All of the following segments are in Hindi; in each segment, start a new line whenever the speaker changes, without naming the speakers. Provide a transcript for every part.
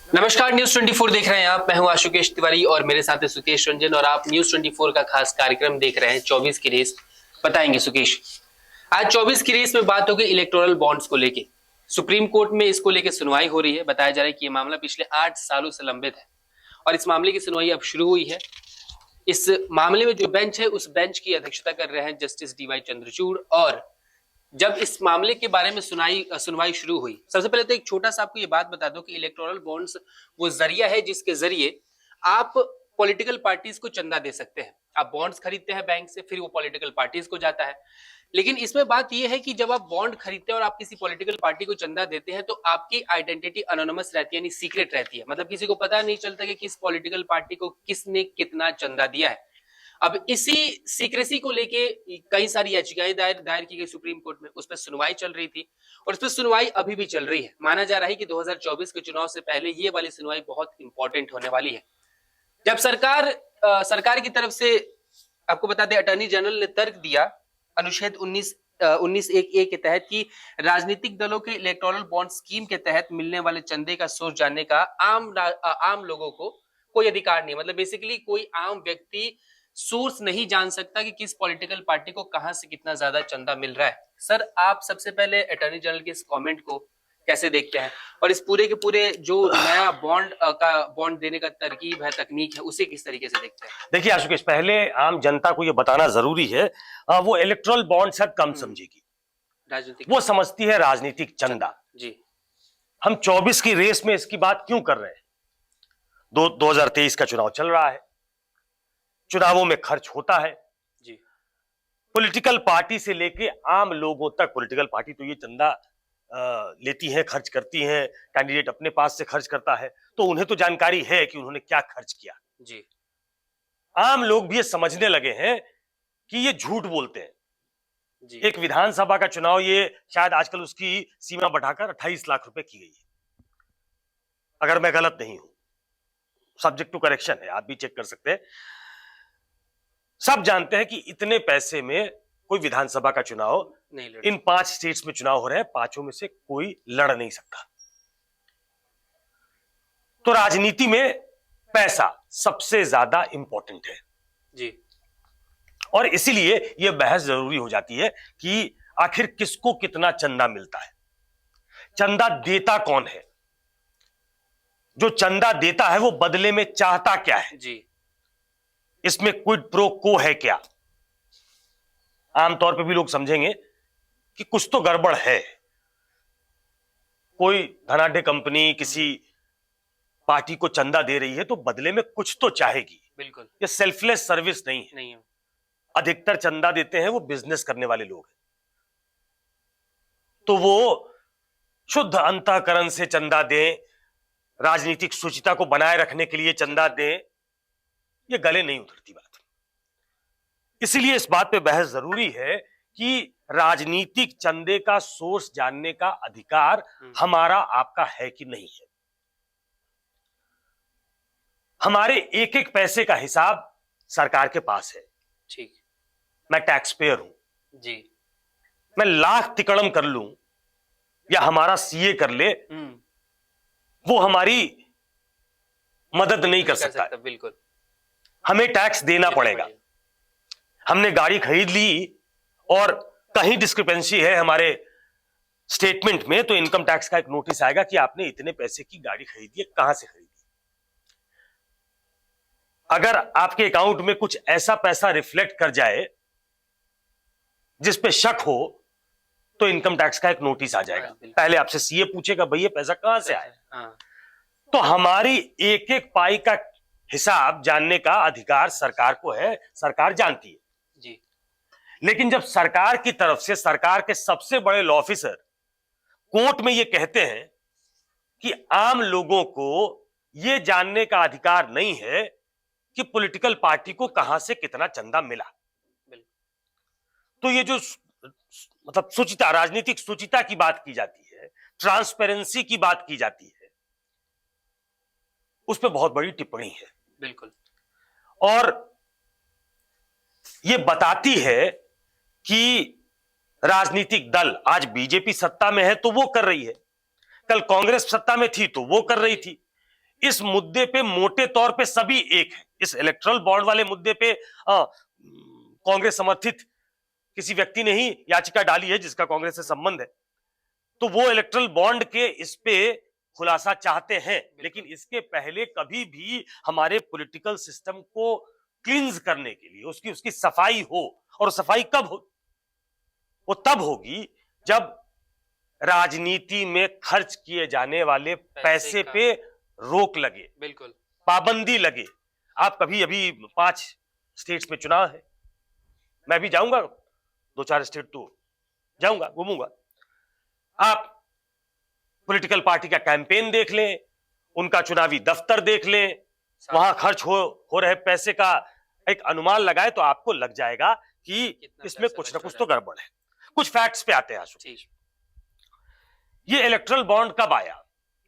नमस्कार, न्यूज 24 देख रहे हैं आप। मैं हूं आशुकेश तिवारी और मेरे साथ है सुकेश रंजन और आप न्यूज 24 का खास कार्यक्रम देख रहे हैं 24 की रेस। बताएंगे सुकेश, आज 24 की रेस में बात होगी इलेक्टोरल बॉन्ड्स को लेके। सुप्रीम कोर्ट में इसको लेके सुनवाई हो रही है। बताया जा रहा है कि ये मामला पिछले 8 सालों से लंबित है और इस मामले की सुनवाई अब शुरू हुई है। इस मामले में जो बेंच है उस बेंच की अध्यक्षता कर रहे हैं जस्टिस डीवाई चंद्रचूड़। और जब इस मामले के बारे में सुनवाई शुरू हुई, सबसे पहले तो एक छोटा सा आपको ये बात बता दो कि इलेक्टोरल बॉन्ड्स वो जरिया है जिसके जरिए आप पॉलिटिकल पार्टीज को चंदा दे सकते हैं। आप बॉन्ड्स खरीदते हैं बैंक से, फिर वो पॉलिटिकल पार्टीज को जाता है। लेकिन इसमें बात यह है कि जब आप बॉन्ड खरीदते हैं और आप किसी पॉलिटिकल पार्टी को चंदा देते हैं तो आपकी आइडेंटिटी अनोनिमस रहती है, यानी सीक्रेट रहती है। मतलब किसी को पता नहीं चलता कि किस पॉलिटिकल पार्टी को किसने कितना चंदा दिया है। अब इसी सीक्रेसी को लेके कई सारी याचिकाएं दायर की गई सुप्रीम कोर्ट में। उस पर सुनवाई चल रही थी और उस पर सुनवाई अभी भी चल रही है। माना जा रहा है कि 2024 के चुनाव से पहले ये वाली सुनवाई बहुत इंपॉर्टेंट होने वाली है। जब सरकार की तरफ से, आपको बता दें, अटॉर्नी जनरल ने तर्क दिया अनुच्छेद 19(1)(a) के तहत कि राजनीतिक दलों के इलेक्टोरल बॉन्ड स्कीम के तहत मिलने वाले चंदे का सोर्स जानने का आम लोगों को कोई अधिकार नहीं। मतलब बेसिकली कोई आम व्यक्ति सोर्स नहीं जान सकता कि किस पॉलिटिकल पार्टी को कहां से कितना ज्यादा चंदा मिल रहा है। सर, आप सबसे पहले अटॉर्नी जनरल के इस कमेंट को कैसे देखते हैं और इस पूरे के पूरे जो नया बॉन्ड देने का तरकीब है, तकनीक है, उसे किस तरीके से देखते हैं?
देखिए आशुकेश, पहले आम जनता को यह बताना जरूरी है, वो इलेक्टोरल बॉन्ड शायद कम समझेगी।
राजनीतिक
वो समझती है राजनीतिक चंदा।
जी।
हम 24 की रेस में इसकी बात क्यों कर रहे हैं? 2023 का चुनाव चल रहा है, चुनावों में खर्च होता है
जी।
पॉलिटिकल पार्टी से लेके आम लोगों तक। पॉलिटिकल पार्टी तो ये चंदा लेती है, खर्च करती है, कैंडिडेट अपने पास से खर्च करता है, तो उन्हें तो जानकारी है कि उन्होंने क्या खर्च किया।
जी।
आम लोग भी ये समझने लगे हैं कि ये झूठ बोलते हैं
जी।
एक विधानसभा का चुनाव, ये शायद आजकल उसकी सीमा बढ़ाकर 28 लाख रुपए की गई है, अगर मैं गलत नहीं हूं। सब्जेक्ट टू करेक्शन है, आप भी चेक कर सकते हैं। सब जानते हैं कि इतने पैसे में कोई विधानसभा का चुनाव
नहीं लड़
इन 5 स्टेट्स में चुनाव हो रहे हैं, 5 में से कोई लड़ नहीं सकता। तो राजनीति में पैसा सबसे ज्यादा इंपॉर्टेंट है
जी।
और इसीलिए यह बहस जरूरी हो जाती है कि आखिर किसको कितना चंदा मिलता है, चंदा देता कौन है, जो चंदा देता है वो बदले में चाहता क्या है,
जी।
इसमें क्विड प्रो को है क्या। आमतौर पे भी लोग समझेंगे कि कुछ तो गड़बड़ है। कोई धनाढ्य कंपनी किसी पार्टी को चंदा दे रही है तो बदले में कुछ तो चाहेगी।
बिल्कुल।
ये सेल्फलेस सर्विस नहीं है।
नहीं है।
अधिकतर चंदा देते हैं वो बिजनेस करने वाले लोग हैं, तो वो शुद्ध अंतःकरण से चंदा दें, राजनीतिक शुचिता को बनाए रखने के लिए चंदा दें, ये गले नहीं उतरती बात। इसीलिए इस बात पे बहस जरूरी है कि राजनीतिक चंदे का सोर्स जानने का अधिकार हमारा आपका है कि नहीं है। हमारे एक एक पैसे का हिसाब सरकार के पास है।
ठीक।
मैं टैक्स पेयर हूं
जी।
मैं लाख तिकड़म कर लूं या हमारा सीए कर ले, वो हमारी मदद नहीं कर सकता।
बिल्कुल।
हमें टैक्स देना पड़ेगा। हमने गाड़ी खरीद ली और कहीं डिस्क्रिपेंसी है हमारे स्टेटमेंट में, तो इनकम टैक्स का एक नोटिस आएगा कि आपने इतने पैसे की गाड़ी खरीदी है, कहां से खरीदी। अगर आपके अकाउंट में कुछ ऐसा पैसा रिफ्लेक्ट कर जाए जिस पे शक हो तो इनकम टैक्स का एक नोटिस आ जाएगा। पहले आपसे सीए पूछेगा भाई ये पैसा कहां से आया। तो हमारी एक एक पाई का हिसाब जानने का अधिकार सरकार को है, सरकार जानती है
जी।
लेकिन जब सरकार की तरफ से सरकार के सबसे बड़े लॉ ऑफिसर कोर्ट में ये कहते हैं कि आम लोगों को यह जानने का अधिकार नहीं है कि पॉलिटिकल पार्टी को कहां से कितना चंदा मिला, तो ये जो मतलब शुचिता, राजनीतिक शुचिता की बात की जाती है, ट्रांसपेरेंसी की बात की जाती है, उस पर बहुत बड़ी टिप्पणी है।
बिल्कुल।
और ये बताती है कि राजनीतिक दल, आज बीजेपी सत्ता में है तो वो कर रही है, कल कांग्रेस सत्ता में थी तो वो कर रही थी, इस मुद्दे पे मोटे तौर पे सभी एक है। इस इलेक्ट्रल बॉन्ड वाले मुद्दे पे कांग्रेस समर्थित किसी व्यक्ति ने ही याचिका डाली है जिसका कांग्रेस से संबंध है, तो वो इलेक्ट्रल बॉन्ड के इस पे खुलासा चाहते हैं। लेकिन इसके पहले कभी भी हमारे पॉलिटिकल सिस्टम को क्लींस करने के लिए उसकी उसकी सफाई हो, और सफाई कब हो? वो तब होगी जब राजनीति में खर्च किए जाने वाले पैसे पे रोक लगे,
बिल्कुल
पाबंदी लगे। आप कभी, अभी 5 स्टेट्स में चुनाव है, मैं भी जाऊंगा 2-4 स्टेट तो जाऊंगा, घूमूंगा। आप पॉलिटिकल पार्टी का कैंपेन देख लें, उनका चुनावी दफ्तर देख लें, वहां खर्च हो रहे पैसे का एक अनुमान लगाए तो आपको लग जाएगा कि इसमें कुछ ना कुछ तो गड़बड़ है। कुछ फैक्ट्स पे आते हैं आशुतोष। ये इलेक्ट्रल बॉन्ड कब आया?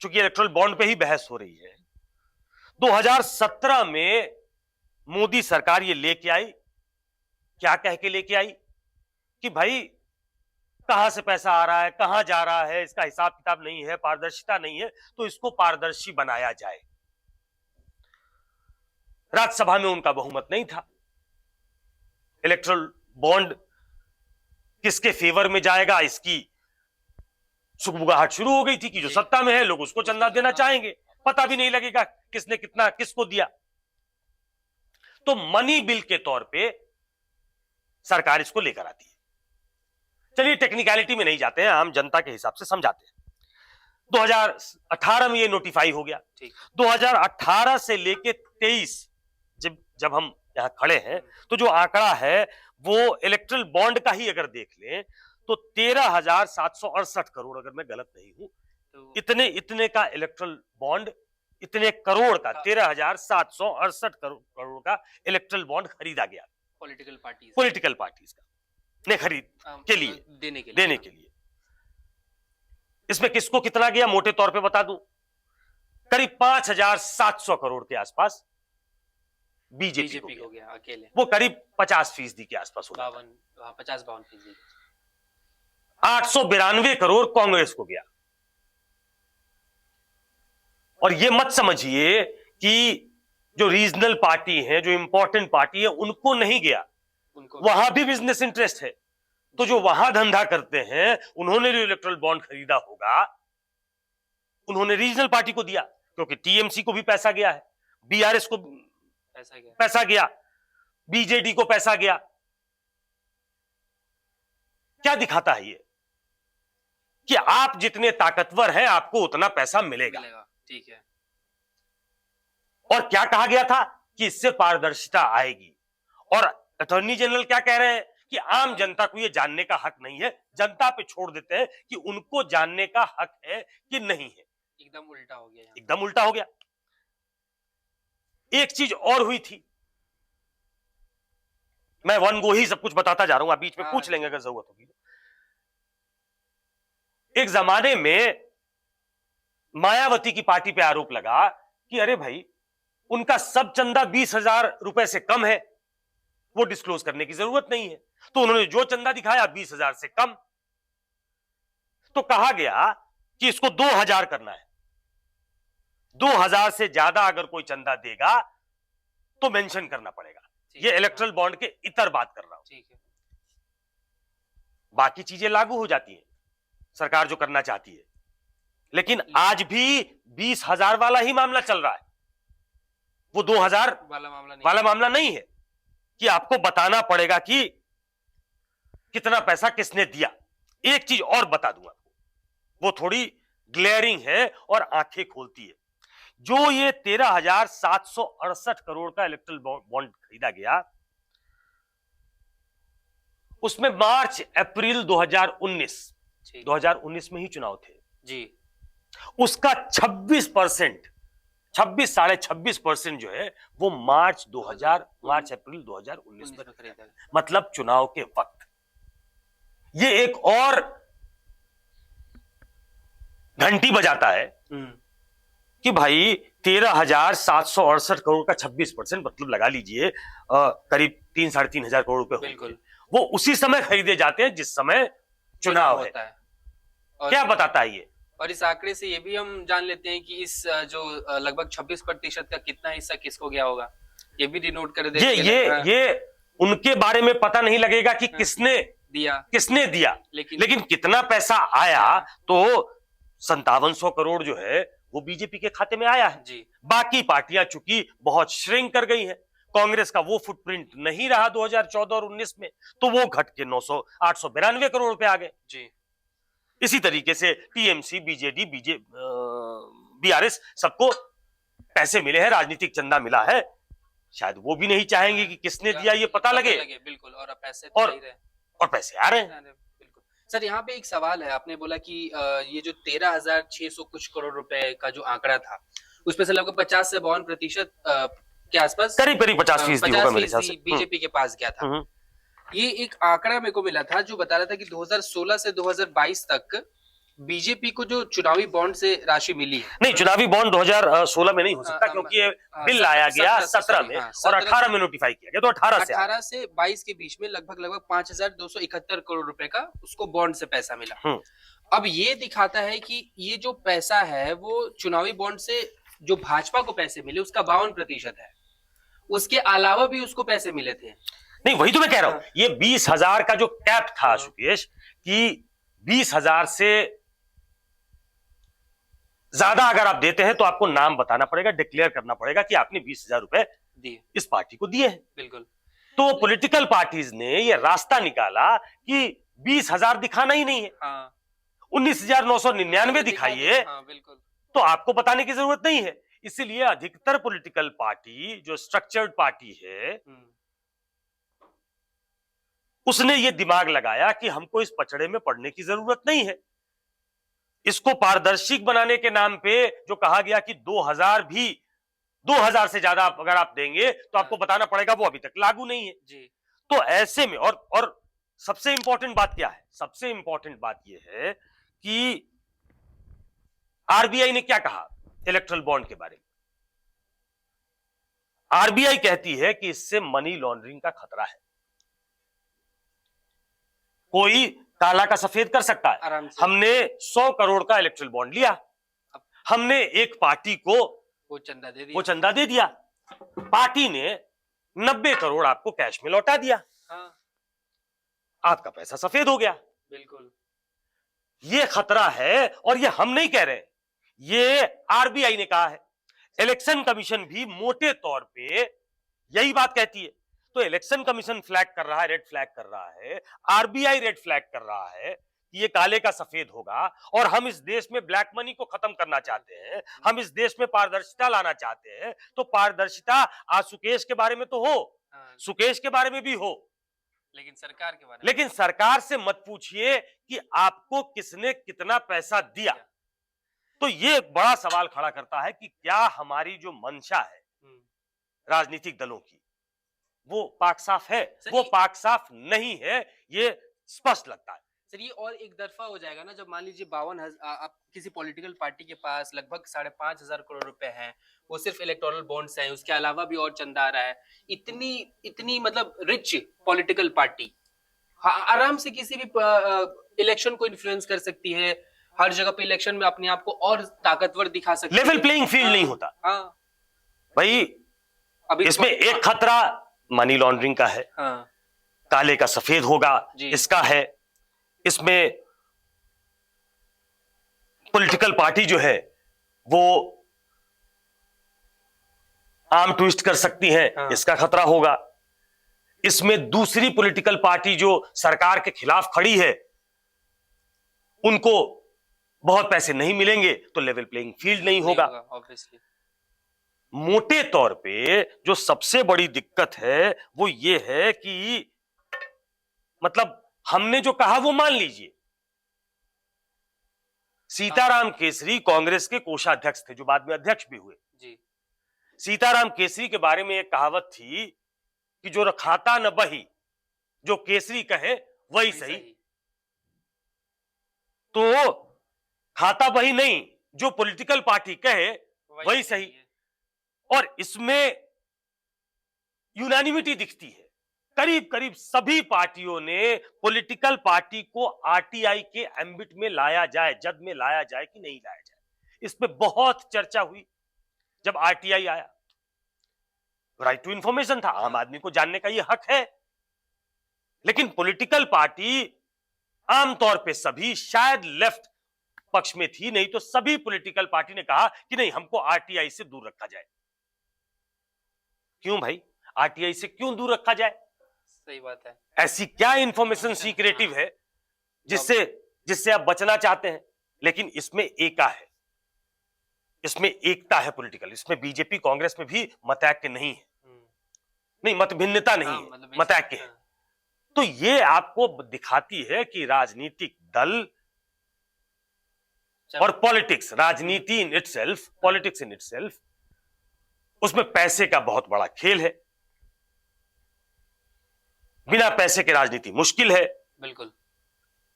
क्योंकि इलेक्ट्रल बॉन्ड पे ही बहस हो रही है। 2017 में मोदी सरकार ये लेके आई। क्या कह के लेके आई? कि भाई कहां से पैसा आ रहा है, कहां जा रहा है, इसका हिसाब किताब नहीं है, पारदर्शिता नहीं है, तो इसको पारदर्शी बनाया जाए। राज्यसभा में उनका बहुमत नहीं था। इलेक्ट्रल बॉन्ड किसके फेवर में जाएगा, इसकी सुगबुगाहट शुरू हो गई थी कि जो सत्ता में है लोग उसको चंदा देना चाहेंगे, पता भी नहीं लगेगा किसने कितना किसको दिया। तो मनी बिल के तौर पे सरकार इसको लेकर आती है। चलिए टेक्निकलिटी में नहीं जाते हैं, आम जनता के हिसाब से समझाते हैं। 2018 में ये नोटिफाई हो गया। 2018 से लेके 23 जब हम यहां खड़े हैं तो जो आंकड़ा है वो इलेक्ट्रल बॉन्ड का ही अगर देख लें तो 13,768 करोड़, अगर मैं गलत नहीं हूं, तो इतने का इलेक्ट्रल बॉन्ड, इतने करोड़ का 13,768 करोड़ का इलेक्ट्रल बॉन्ड खरीदा गया पॉलिटिकल पार्टीज का ने खरीद के लिए देने के लिए। इसमें किसको कितना गया मोटे तौर पे बता दूं, करीब 5,700 करोड़ के आसपास बीजेपी को गया अकेले। वो करीब 50% के आसपास होगा, 50-52%। 892 करोड़ कांग्रेस को गया। और ये मत समझिए कि जो रीजनल पार्टी है, जो इंपॉर्टेंट पार्टी है, उनको नहीं गया, वहां भी बिजनेस इंटरेस्ट है। तो जो वहां धंधा करते हैं उन्होंने जो इलेक्ट्रल बॉन्ड खरीदा होगा उन्होंने रीजनल पार्टी को दिया, क्योंकि टीएमसी को भी पैसा गया है, बीआरएस को पैसा गया, बीजेडी को पैसा गया। क्या दिखाता है ये? कि आप जितने ताकतवर हैं आपको उतना पैसा मिलेगा।
ठीक है।
और क्या कहा गया था कि इससे पारदर्शिता आएगी। और अटॉर्नी जनरल क्या कह रहे हैं कि आम जनता को यह जानने का हक नहीं है, जनता पे छोड़ देते हैं कि उनको जानने का हक है कि नहीं है।
एकदम उल्टा हो गया,
एकदम उल्टा हो गया। एक चीज और हुई थी, मैं वन गो ही सब कुछ बताता जा रहा हूं, आप बीच में पूछ लेंगे अगर जरूरत होगी। एक जमाने में मायावती की पार्टी पे आरोप लगा कि अरे भाई उनका सब चंदा 20,000 रुपए से कम है, वो डिस्क्लोज करने की जरूरत नहीं है। तो उन्होंने जो चंदा दिखाया 20,000 से कम, तो कहा गया कि इसको 2,000 करना है। 2,000 से ज्यादा अगर कोई चंदा देगा तो मेंशन करना पड़ेगा। ये इलेक्ट्रल बॉन्ड के इतर बात कर रहा हूं।
ठीक है।
बाकी चीजें लागू हो जाती हैं सरकार जो करना चाहती है, लेकिन आज भी 20,000 वाला ही मामला चल रहा है। वो 2,000 वाला मामला नहीं है कि आपको बताना पड़ेगा कि कितना पैसा किसने दिया। एक चीज और बता दूंगा, वो थोड़ी ग्लेयरिंग है और आंखें खोलती है। जो ये 13,768 करोड़ का इलेक्ट्रल बॉन्ड खरीदा गया, उसमें मार्च अप्रैल 2019 में ही चुनाव थे
जी,
उसका 26.5% जो है वो मार्च अप्रैल 2019 में खरीदा, मतलब चुनाव के वक्त। ये एक और घंटी बजाता है कि भाई 13,768 करोड़ का 26%, मतलब लगा लीजिए करीब 3-3,500 करोड़ रुपए होंगे। वो उसी समय खरीदे जाते हैं जिस समय चुनाव है।
और
क्या बताता है ये?
और इस आंकड़े से ये भी हम जान लेते हैं कि इस जो लगभग 26% का कितना हिस्सा किसको गया होगा, ये भी डिनोट कर देते हैं।
ये उनके बारे में पता नहीं लगेगा कि किसने दिया, लेकिन कितना पैसा आया, तो 5700 करोड़ जो है वो बीजेपी के खाते में आया है
जी।
बाकी पार्टियां चूंकि बहुत श्रिंक कर गई हैं, कांग्रेस का वो फुटप्रिंट नहीं रहा 2014 और 19 में, तो वो घट के 892 करोड़ रुपए आ गए
जी।
इसी तरीके से टीएमसी, बीजेडी, बीआरएस सबको पैसे मिले हैं, राजनीतिक चंदा मिला है। शायद वो भी नहीं चाहेंगे कि किसने दिया ये पता लगे।
बिल्कुल। और पैसे
और पैसे आ रहे हैं।
बिल्कुल सर, यहाँ पे एक सवाल है। आपने बोला कि ये जो 13,600 कुछ करोड़ रुपए का जो आंकड़ा था, उसमें से लगभग 50 से 52% के आसपास,
करीब 50% होगा मेरे हिसाब से,
बीजेपी के पास गया था। ये एक आंकड़ा मेरे को मिला था जो बता रहा था कि 2016 से 2022 तक बीजेपी को जो चुनावी बॉन्ड से राशि मिली है।
नहीं, चुनावी बॉन्ड 2016 में नहीं हो सकता, क्योंकि ये बिल लाया गया 17 में और 18 में नोटिफाई किया गया, तो
18 से 22 के बीच में लगभग 5,271 करोड़ रुपए का उसको बॉन्ड से पैसा मिला। अब ये दिखाता है कि ये जो पैसा है वो चुनावी बॉन्ड से जो भाजपा को पैसे मिले उसका 52% है, उसके अलावा भी उसको पैसे मिले थे।
नहीं, वही तो मैं कह रहा हूं, ये 20,000 का जो कैप था सुकेश, कि 20,000 से ज्यादा अगर आप देते हैं तो आपको नाम बताना पड़ेगा, डिक्लेयर करना पड़ेगा कि आपने 20,000 रुपए दिए, इस पार्टी को दिए हैं।
बिल्कुल।
तो पॉलिटिकल पार्टीज ने ये रास्ता निकाला कि 20,000 दिखाना ही नहीं है, 19,999 दिखाइए।
बिल्कुल।
तो आपको बताने की जरूरत नहीं है। इसलिए अधिकतर पॉलिटिकल पार्टी जो स्ट्रक्चर्ड पार्टी है, उसने ये दिमाग लगाया कि हमको इस पचड़े में पड़ने की जरूरत नहीं है। इसको पारदर्शिक बनाने के नाम पे जो कहा गया कि 2,000 से ज्यादा अगर आप देंगे तो आपको बताना पड़ेगा, वो अभी तक लागू नहीं है
जी।
तो ऐसे में और सबसे इंपॉर्टेंट बात क्या है? सबसे इंपॉर्टेंट बात यह है कि आरबीआई ने क्या कहा इलेक्ट्रल बॉन्ड के बारे में। आरबीआई कहती है कि इससे मनी लॉन्ड्रिंग का खतरा है, कोई काला का सफेद कर सकता है। हमने 100 करोड़ का इलेक्ट्रल बॉन्ड लिया, हमने एक पार्टी को वो चंदा दे दिया, पार्टी ने 90 करोड़ आपको कैश में लौटा दिया। आपका पैसा सफेद हो गया।
बिल्कुल,
ये खतरा है। और ये हम नहीं कह रहे, ये आरबीआई ने कहा है। इलेक्शन कमीशन भी मोटे तौर पे यही बात कहती है। तो इलेक्शन कमीशन फ्लैग कर रहा है, रेड फ्लैग कर रहा है, आरबीआई रेड फ्लैग कर रहा है कि ये काले का सफेद होगा। और हम इस देश में ब्लैक मनी को खत्म करना चाहते हैं, हम इस देश में पारदर्शिता लाना चाहते हैं। तो पारदर्शिता आज सुकेश के बारे में तो हो, सुकेश के बारे में भी हो,
लेकिन सरकार के बारे में,
लेकिन सरकार से मत पूछिए कि आपको किसने कितना पैसा दिया। तो ये बड़ा सवाल खड़ा करता है कि क्या हमारी जो मंशा है राजनीतिक दलों की, वो पाक साफ है? वो पाक साफ नहीं है, ये स्पष्ट लगता है।
सर, ये और एक तरफा हो जाएगा ना, जब मान लीजिए 52,000 आप किसी पॉलिटिकल पार्टी के पास लगभग 5,500 करोड़ रुपए हैं, वो सिर्फ इलेक्टोरल बॉन्ड्स हैं, उसके अलावा भी और चंदा आ रहा है। इतनी मतलब रिच पॉलिटिकल पार्टी आराम से किसी भी इलेक्शन को इन्फ्लुएंस कर सकती है, हर जगह पे इलेक्शन में अपने आप को और ताकतवर दिखा सकती है।
लेवल प्लेइंग फील्ड नहीं होता भाई। अभी इसमें एक खतरा मनी लॉन्ड्रिंग का है, काले का सफेद होगा इसका है। इसमें पॉलिटिकल पार्टी जो है वो आर्म ट्विस्ट कर सकती है, इसका खतरा होगा। इसमें दूसरी पॉलिटिकल पार्टी जो सरकार के खिलाफ खड़ी है, उनको बहुत पैसे नहीं मिलेंगे तो लेवल प्लेइंग फील्ड नहीं होगा।
ऑब्वियसली
मोटे तौर पे जो सबसे बड़ी दिक्कत है वो ये है कि मतलब हमने जो कहा वो मान लीजिए। सीताराम केसरी कांग्रेस के कोषाध्यक्ष थे, जो बाद में अध्यक्ष भी हुए
जी।
सीताराम केसरी के बारे में एक कहावत थी कि जो खाता न बही, जो केसरी कहे वही सही। तो खाता बही नहीं, जो पॉलिटिकल पार्टी कहे वही सही। और इसमें यूनानिमिटी दिखती है। करीब करीब सभी पार्टियों ने पॉलिटिकल पार्टी को आरटीआई के एम्बिट में लाया जाए, जद में लाया जाए कि नहीं लाया जाए, इस पे बहुत चर्चा हुई। जब आरटीआई आया, राइट टू इंफॉर्मेशन था, आम आदमी को जानने का यह हक है, लेकिन पॉलिटिकल पार्टी आमतौर पे सभी, शायद लेफ्ट पक्ष में थी, नहीं तो सभी पॉलिटिकल पार्टी ने कहा कि नहीं, हमको आरटीआई से दूर रखा जाए। क्यों भाई, आरटीआई से क्यों दूर रखा जाए?
सही बात है।
ऐसी क्या इंफॉर्मेशन सीक्रेटिव है जिससे आप बचना चाहते हैं? लेकिन इसमें एका है, इसमें एकता है पॉलिटिकल, इसमें बीजेपी कांग्रेस में भी मतैक्य नहीं है, नहीं मत भिन्नता नहीं है,
मतलब
मतैक्य है। तो ये आपको दिखाती है कि राजनीतिक दल और पॉलिटिक्स, राजनीति in itself, politics in itself, उसमें पैसे का बहुत बड़ा खेल है। बिना पैसे के राजनीति मुश्किल है।
बिल्कुल।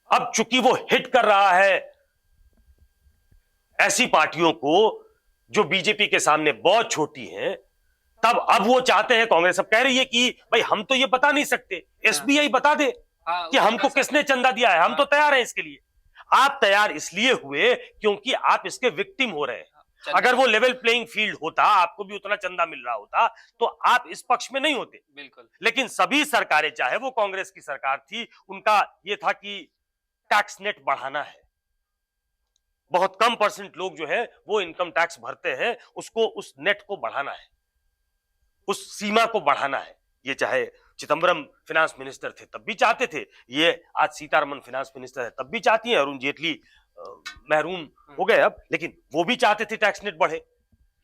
अब चूंकि वो हिट कर रहा है ऐसी पार्टियों को जो बीजेपी के सामने बहुत छोटी हैं, तब अब वो चाहते हैं, कांग्रेस अब कह रही है कि भाई हम तो ये बता नहीं सकते, एसबीआई बता दे कि हमको किसने चंदा दिया है, हम तो तैयार हैं इसके लिए। आप तैयार इसलिए हुए क्योंकि आप इसके विक्टिम हो रहे हैं। अगर वो लेवल प्लेइंग फील्ड होता, आपको भी उतना चंदा मिल रहा होता, तो आप इस पक्ष में नहीं होते।
बिल्कुल।
लेकिन सभी सरकारें, चाहे वो कांग्रेस की सरकार थी, उनका ये था कि टैक्स नेट बढ़ाना है। बहुत कम परसेंट लोग जो है वो इनकम टैक्स भरते हैं, उसको, उस नेट को बढ़ाना है, उस सीमा को बढ़ाना है। ये चाहे चिदम्बरम फिनांस मिनिस्टर थे तब भी चाहते थे, ये आज सीतारमन फिनांस मिनिस्टर है तब भी चाहती है, अरुण जेटली महरूम हो गए अब, लेकिन वो भी चाहते थे टैक्स नेट बढ़े।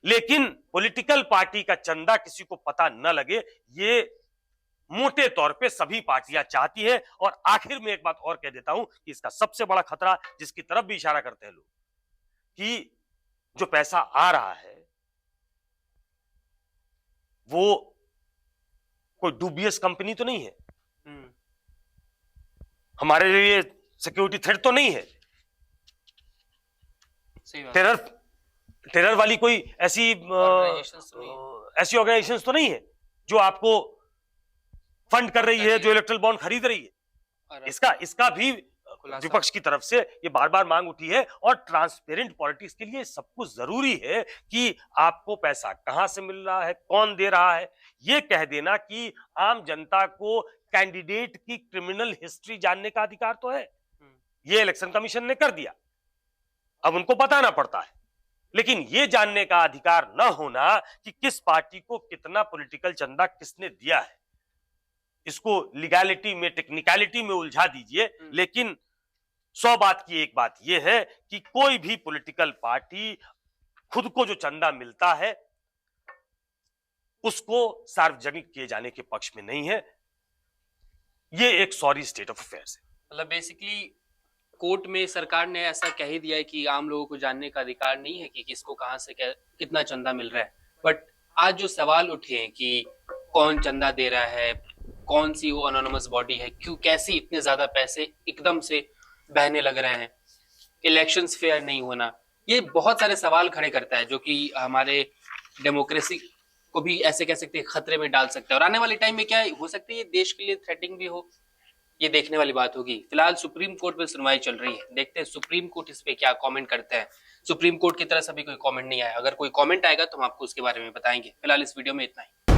लेकिन पॉलिटिकल पार्टी का चंदा किसी को पता न लगे, ये मोटे तौर पे सभी पार्टियां चाहती है। और आखिर में एक बात और कह देता हूं कि इसका सबसे बड़ा खतरा, जिसकी तरफ भी इशारा करते हैं लोग, कि जो पैसा आ रहा है वो कोई डूबियस कंपनी तो नहीं है, हमारे लिए सिक्योरिटी थ्रेट तो नहीं है, टेरर वाली कोई ऐसी ऑर्गेनाइजेशंस तो नहीं है जो आपको फंड कर रही है, जो इलेक्ट्रल बॉन्ड खरीद रही है। इसका भी विपक्ष की तरफ से ये बार बार मांग उठी है। और ट्रांसपेरेंट पॉलिटिक्स के लिए सब कुछ जरूरी है कि आपको पैसा कहां से मिल रहा है, कौन दे रहा है। ये कह देना कि आम जनता को कैंडिडेट की क्रिमिनल हिस्ट्री जानने का अधिकार तो है, ये इलेक्शन कमीशन ने कर दिया, अब उनको बताना पड़ता है। लेकिन ये जानने का अधिकार न होना कि किस पार्टी को कितना पॉलिटिकल चंदा किसने दिया है, इसको लीगैलिटी में, टेक्निकलिटी में उलझा दीजिए। लेकिन 100 बात की एक बात यह है कि कोई भी पॉलिटिकल पार्टी खुद को जो चंदा मिलता है उसको सार्वजनिक किए जाने के पक्ष में नहीं है। ये एक सॉरी स्टेट ऑफ अफेयर्स है।
मतलब बेसिकली कोर्ट में सरकार ने ऐसा कह ही दिया है कि आम लोगों को जानने का अधिकार नहीं है कि किसको कहां से कितना चंदा मिल रहा है। बट आज जो सवाल उठे हैं कि कौन चंदा दे रहा है, कौन सी वो अनोनिमस बॉडी है, क्यों, कैसे इतने ज्यादा पैसे एकदम से बहने लग रहे हैं, इलेक्शंस फेयर नहीं होना, ये बहुत सारे सवाल खड़े करता है, जो कि हमारे डेमोक्रेसी को भी ऐसे कह सकते हैं खतरे में डाल सकता है। और आने वाले टाइम में क्या हो सकता है, ये देश के लिए थ्रेटिंग भी हो, ये देखने वाली बात होगी। फिलहाल सुप्रीम कोर्ट में सुनवाई चल रही है, देखते हैं सुप्रीम कोर्ट इस पे क्या कमेंट करते हैं। सुप्रीम कोर्ट की तरफ से अभी कोई कमेंट नहीं आया, अगर कोई कमेंट आएगा तो हम आपको उसके बारे में बताएंगे। फिलहाल इस वीडियो में इतना ही।